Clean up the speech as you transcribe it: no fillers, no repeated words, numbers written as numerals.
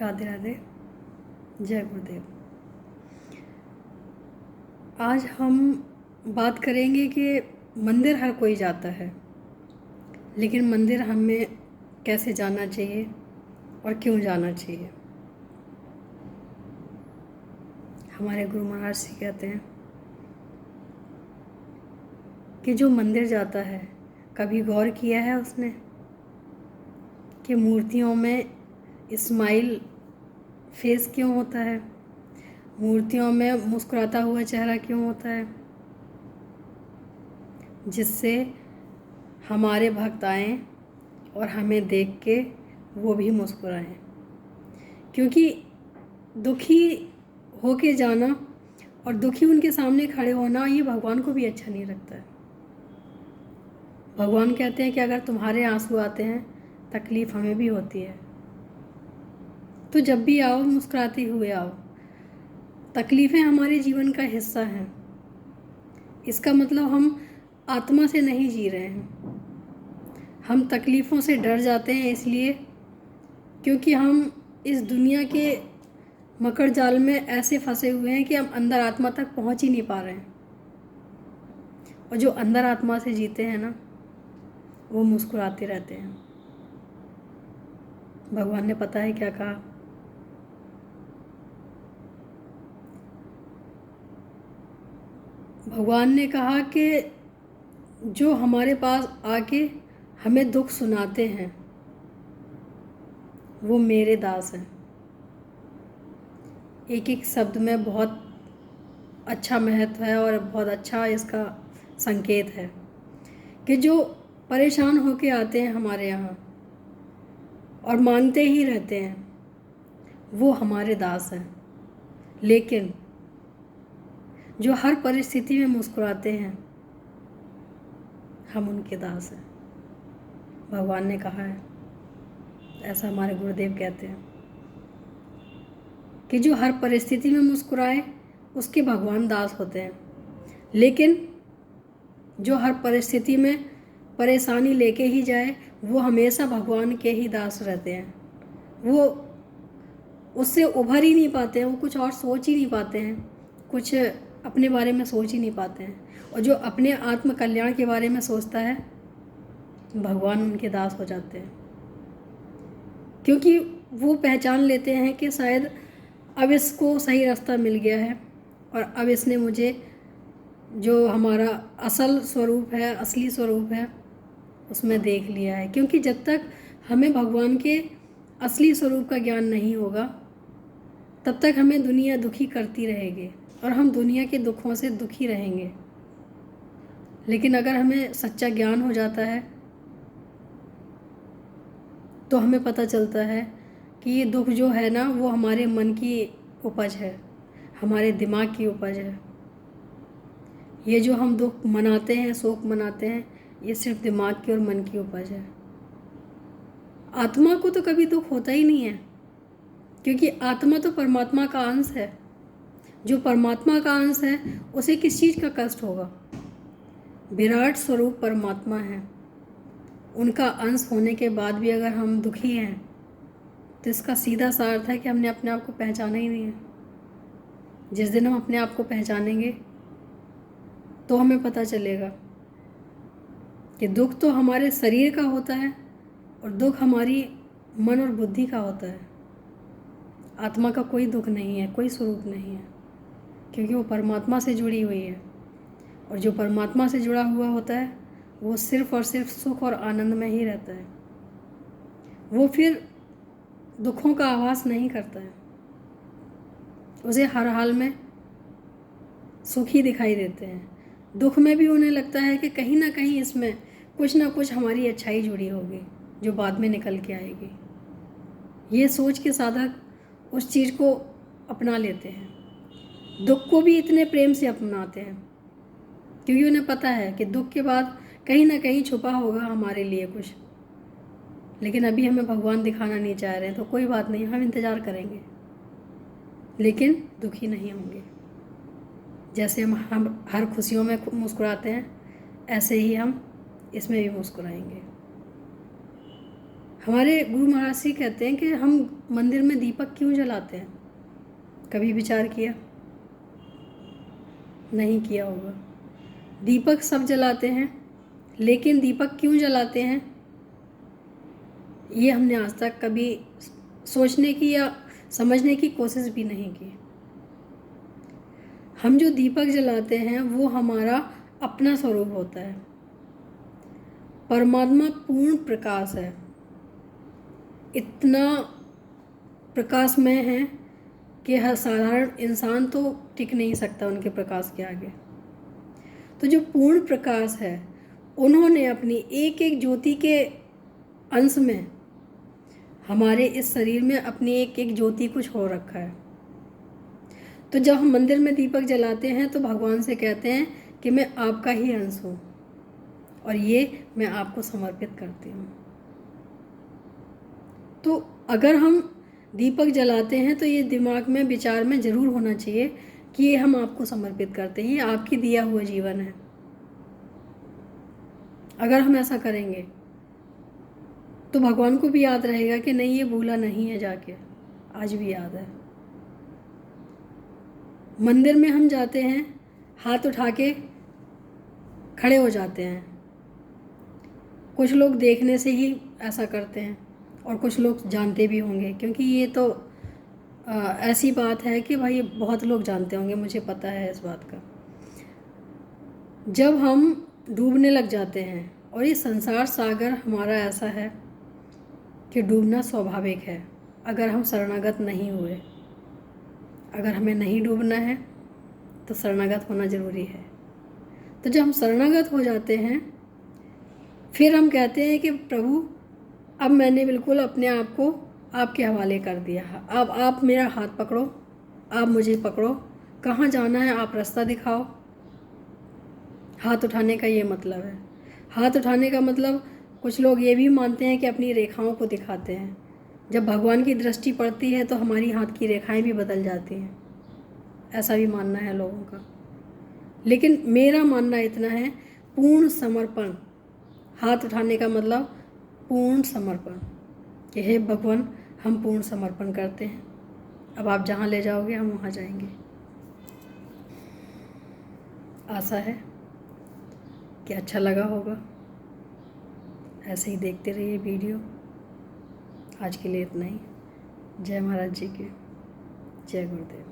राधे राधे। जय गुरुदेव। आज हम बात करेंगे कि मंदिर हर कोई जाता है, लेकिन मंदिर हमें कैसे जाना चाहिए और क्यों जाना चाहिए। हमारे गुरु महाराज जी कहते हैं कि जो मंदिर जाता है, कभी गौर किया है उसने कि मूर्तियों में स्माइल फेस क्यों होता है, मूर्तियों में मुस्कुराता हुआ चेहरा क्यों होता है, जिससे हमारे भक्त आएँ और हमें देख के वो भी मुस्कुराएं। क्योंकि दुखी होके जाना और दुखी उनके सामने खड़े होना ये भगवान को भी अच्छा नहीं लगता है। भगवान कहते हैं कि अगर तुम्हारे आंसू आते हैं, तकलीफ़ हमें भी होती है, तो जब भी आओ मुस्कुराते हुए आओ। तकलीफ़ें हमारे जीवन का हिस्सा हैं। इसका मतलब हम आत्मा से नहीं जी रहे हैं। हम तकलीफ़ों से डर जाते हैं इसलिए क्योंकि हम इस दुनिया के मकर जाल में ऐसे फंसे हुए हैं कि हम अंदर आत्मा तक पहुंच ही नहीं पा रहे हैं। और जो अंदर आत्मा से जीते हैं ना, वो मुस्कुराते रहते हैं। भगवान ने पता है क्या कहा? भगवान ने कहा कि जो हमारे पास आके हमें दुख सुनाते हैं, वो मेरे दास हैं। एक एक शब्द में बहुत अच्छा महत्व है और बहुत अच्छा इसका संकेत है कि जो परेशान होके आते हैं हमारे यहाँ और मांगते ही रहते हैं, वो हमारे दास हैं। लेकिन जो हर परिस्थिति में मुस्कुराते हैं, हम उनके दास हैं। भगवान ने कहा है, ऐसा हमारे गुरुदेव कहते हैं कि जो हर परिस्थिति में मुस्कुराए उसके भगवान दास होते हैं। लेकिन जो हर परिस्थिति में परेशानी लेके ही जाए, वो हमेशा भगवान के ही दास रहते हैं। वो उससे उभर ही नहीं पाते हैं, वो कुछ और सोच ही नहीं पाते हैं, कुछ अपने बारे में सोच ही नहीं पाते हैं। और जो अपने आत्म कल्याण के बारे में सोचता है, भगवान उनके दास हो जाते हैं। क्योंकि वो पहचान लेते हैं कि शायद अब इसको सही रास्ता मिल गया है और अब इसने मुझे जो हमारा असल स्वरूप है, असली स्वरूप है, उसमें देख लिया है। क्योंकि जब तक हमें भगवान के असली स्वरूप का ज्ञान नहीं होगा, तब तक हमें दुनिया दुखी करती रहेगी और हम दुनिया के दुखों से दुखी रहेंगे। लेकिन अगर हमें सच्चा ज्ञान हो जाता है तो हमें पता चलता है कि ये दुख जो है ना, वो हमारे मन की उपज है, हमारे दिमाग की उपज है। ये जो हम दुख मनाते हैं, शोक मनाते हैं, ये सिर्फ दिमाग की और मन की उपज है। आत्मा को तो कभी दुख होता ही नहीं है, क्योंकि आत्मा तो परमात्मा का अंश है। जो परमात्मा का अंश है, उसे किस चीज़ का कष्ट होगा? विराट स्वरूप परमात्मा है, उनका अंश होने के बाद भी अगर हम दुखी हैं, तो इसका सीधा सा अर्थ है कि हमने अपने आप को पहचाना ही नहीं है। जिस दिन हम अपने आप को पहचानेंगे तो हमें पता चलेगा कि दुख तो हमारे शरीर का होता है और दुख हमारी मन और बुद्धि का होता है। आत्मा का कोई दुख नहीं है, कोई स्वरूप नहीं है, क्योंकि वो परमात्मा से जुड़ी हुई है। और जो परमात्मा से जुड़ा हुआ होता है, वो सिर्फ और सिर्फ सुख और आनंद में ही रहता है। वो फिर दुखों का आभास नहीं करता है, उसे हर हाल में सुख ही दिखाई देते हैं। दुख में भी उन्हें लगता है कि कहीं ना कहीं इसमें कुछ ना कुछ हमारी अच्छाई जुड़ी होगी, जो बाद में निकल के आएगी। ये सोच के साधक उस चीज़ को अपना लेते हैं। दुख को भी इतने प्रेम से अपनाते हैं क्योंकि उन्हें पता है कि दुख के बाद कहीं ना कहीं छुपा होगा हमारे लिए कुछ। लेकिन अभी हमें भगवान दिखाना नहीं चाह रहे हैं, तो कोई बात नहीं, हम इंतज़ार करेंगे, लेकिन दुखी नहीं होंगे। जैसे हम हर खुशियों में मुस्कुराते हैं, ऐसे ही हम इसमें भी मुस्कुराएंगे। हमारे गुरु महाराज जी कहते हैं कि हम मंदिर में दीपक क्यों जलाते हैं? कभी विचार किया? नहीं किया होगा। दीपक सब जलाते हैं, लेकिन दीपक क्यों जलाते हैं ये हमने आज तक कभी सोचने की या समझने की कोशिश भी नहीं की। हम जो दीपक जलाते हैं वो हमारा अपना स्वरूप होता है। परमात्मा पूर्ण प्रकाश है, इतना प्रकाशमय है कि हर साधारण इंसान तो टिक नहीं सकता उनके प्रकाश के आगे। तो जो पूर्ण प्रकाश है, उन्होंने अपनी एक एक ज्योति के अंश में हमारे इस शरीर में अपनी एक एक ज्योति को छोड़ रखा है। तो जब हम मंदिर में दीपक जलाते हैं तो भगवान से कहते हैं कि मैं आपका ही अंश हूँ और ये मैं आपको समर्पित करती हूँ। तो अगर हम दीपक जलाते हैं तो ये दिमाग में विचार में ज़रूर होना चाहिए कि ये हम आपको समर्पित करते हैं, ये आपकी दिया हुआ जीवन है। अगर हम ऐसा करेंगे तो भगवान को भी याद रहेगा कि नहीं, ये भूला नहीं है, जाके आज भी याद है। मंदिर में हम जाते हैं, हाथ उठा के खड़े हो जाते हैं। कुछ लोग देखने से ही ऐसा करते हैं और कुछ लोग जानते भी होंगे, क्योंकि ये तो ऐसी बात है कि भाई बहुत लोग जानते होंगे, मुझे पता है इस बात का। जब हम डूबने लग जाते हैं, और ये संसार सागर हमारा ऐसा है कि डूबना स्वाभाविक है अगर हम शरणागत नहीं हुए। अगर हमें नहीं डूबना है तो शरणागत होना ज़रूरी है। तो जब हम शरणागत हो जाते हैं फिर हम कहते हैं कि प्रभु अब मैंने बिल्कुल अपने आप को आपके हवाले कर दिया। अब आप मेरा हाथ पकड़ो, आप मुझे पकड़ो, कहाँ जाना है आप रास्ता दिखाओ। हाथ उठाने का ये मतलब है। हाथ उठाने का मतलब कुछ लोग ये भी मानते हैं कि अपनी रेखाओं को दिखाते हैं। जब भगवान की दृष्टि पड़ती है तो हमारी हाथ की रेखाएं भी बदल जाती हैं, ऐसा भी मानना है लोगों का। लेकिन मेरा मानना इतना है, पूर्ण समर्पण। हाथ उठाने का मतलब पूर्ण समर्पण कि हे भगवान, हम पूर्ण समर्पण करते हैं, अब आप जहाँ ले जाओगे हम वहाँ जाएंगे। आशा है कि अच्छा लगा होगा। ऐसे ही देखते रहिए वीडियो। आज के लिए इतना ही। जय महाराज जी की, जय गुरुदेव।